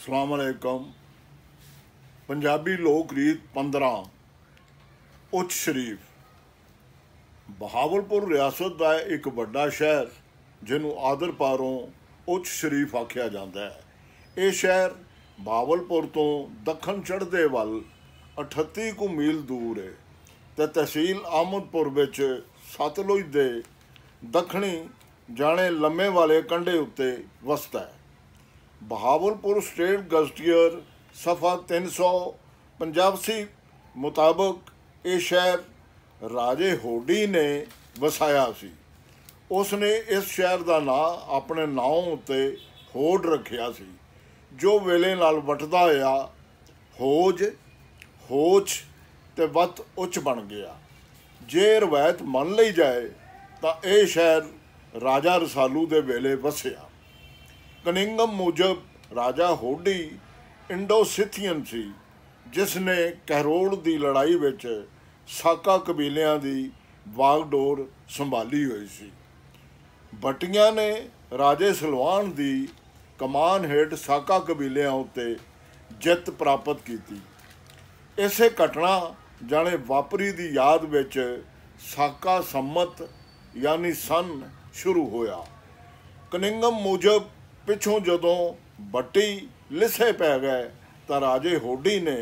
ਸਲਾਮ ਅਲੈਕਮ। पंजाबी लोक रीत 15 उच शरीफ। बहावलपुर रियासत का एक वड्डा शहर जिन्हों आदर पारों उच शरीफ आख्या जाता है। ये शहर बहावलपुर तो दखन चढ़ते वल 38 कु मील दूर है तो तहसील आमदपुर विच सतलुज के दखनी जाने लम्मे वाले कंढे उत्ते वसता है। बहावलपुर स्टेट गजटियर सफ़ा 385 मुताबिक ये शहर राजे होडी ने वसाया सी। उसने इस शहर का नाम अपने नाम उत्ते होड रखिया सी, जो वेले नाल वटदा होया होज होच ते वत उच बन गया। जे रवायत मन ली जाए तो यह शहर राजा रसालू दे वेले वसिया। कनिंगम मूजब राजा होडी इंडो सिथियन सी, जिसने कहरोड़ की लड़ाई विच साका कबीलियां की वागडोर संभाली हुई सी। बटिया ने राजे सलवान की कमान हेठ साका कबीलियां उत्ते जित प्राप्त की। इसे घटना जाने वापरी की याद विच साका सम्मत यानी सन शुरू होया। कनिंगम मूजब पिछों जदों बट्टी लिसे पै गए तो राजे होडी ने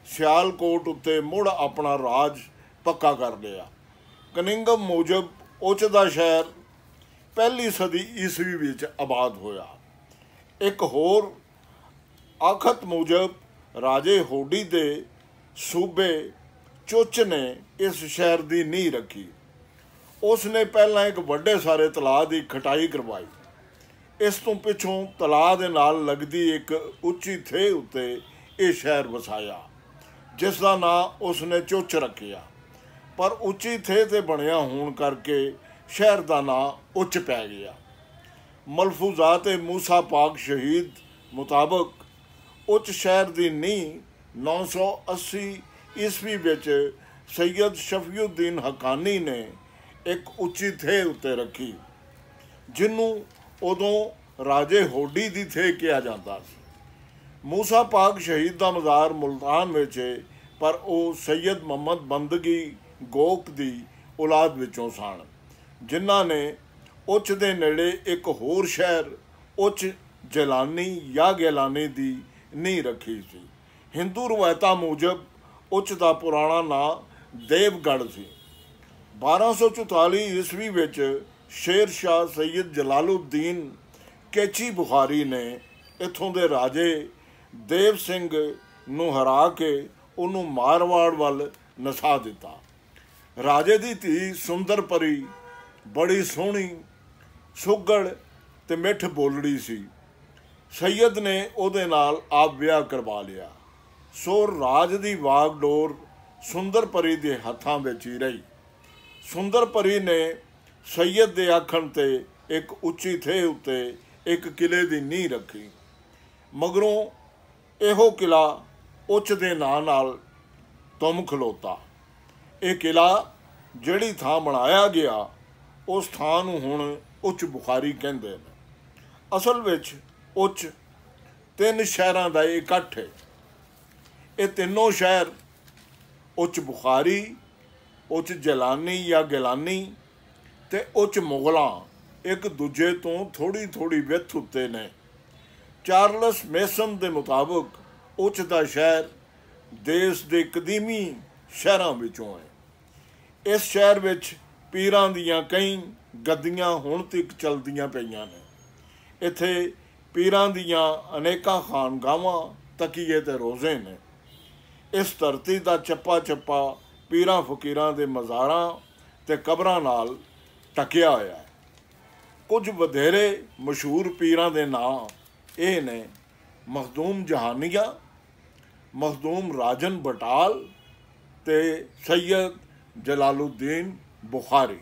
सियालकोट उत्ते मुड़ अपना राज पक्का कर लिया। कनिंगम मूजब उच दा शहर पहली सदी ईसवी विच आबाद होया। एक होर आखत मूजब राजे होडी दे सूबे चुच ने इस शहर की नींह रखी। उसने पहला एक वड्डे सारे तलाह की खटाई करवाई। इस तो पिछों तलाह दे नाल लगदी एक उच्ची थे उत्ते ये शहर वसाया, जिसका नाम उसने चुच रखिया। पर उच्ची थे ते बनिया होने करके शहर का नाम उच पै गया। मलफूजात मूसा पाक शहीद मुताबिक उच शहर की नींह 980 ईस्वी विच सैयद शफीउद्दीन हकानी ने एक उच्ची थे उत्ते रखी, जिन्हों उदों राजे होडी दी थे कहा जाता सी। मूसा पाक शहीद का मज़ार मुल्तान विच है, पर वह सैयद मोहम्मद बंदगी गोक की औलाद विचों सन, जिन्हां ने उच दे नेड़े एक होर शहर उच जलानी या गैलानी की नींह रखी सी। हिंदू रवायतां मूजब उच का पुराना नाम देवगढ़ सी। 1244 ईस्वी विच शेर शाह सैयद जलालुद्दीन केची बुखारी ने इत्थों के राजे देव सिंह नूं हरा के उन्होंने मारवाड़ वल नसा दिता। राजे की धी सुंदर परी बड़ी सोहनी सुगड़ ते मिठ बोलड़ी सी। सैयद ने उहदे नाल आप विआह करवा लिया। सो राज की वागडोर सुंदर परी के हत्थां विच ही रही। सुंदर परी ने सैयद दे आखण ते एक उच्ची थे उत्ते एक किले की नींह रखी। मगरों इहो किला उच दे नां नाल तुम खलोता। यह किला जिहड़ी थां बनाया गया उस थां नूं हुण उच बुखारी कहंदे ने। असल विच उच 3 शहरां दा इकट्ठ है। ये तीनों शहर उच बुखारी, उच जलानी या गिलानी ते उच मुगलों एक दूजे तो थोड़ी थोड़ी विथ उत्ते ने। चार्लस मेसन के मुताबिक उच का शहर देश के कदीमी शहरों विचों है। इस शहर विच पीरां दियां कई गद्दियां हुण तक चलदियां पईयां ने। इत्थे पीरां दियां अनेकां खानगावां तकीए ते रोज़े ने। इस धरती का चप्पा चप्पा पीरां फकीरां दे मज़ारां ते कबरां नाल ढकिया होया है। कुछ वधेरे मशहूर पीरां दे नाम ये ने मखदूम जहानिया, मखदूम राजन बटाल ते सैयद जलालुद्दीन बुखारी।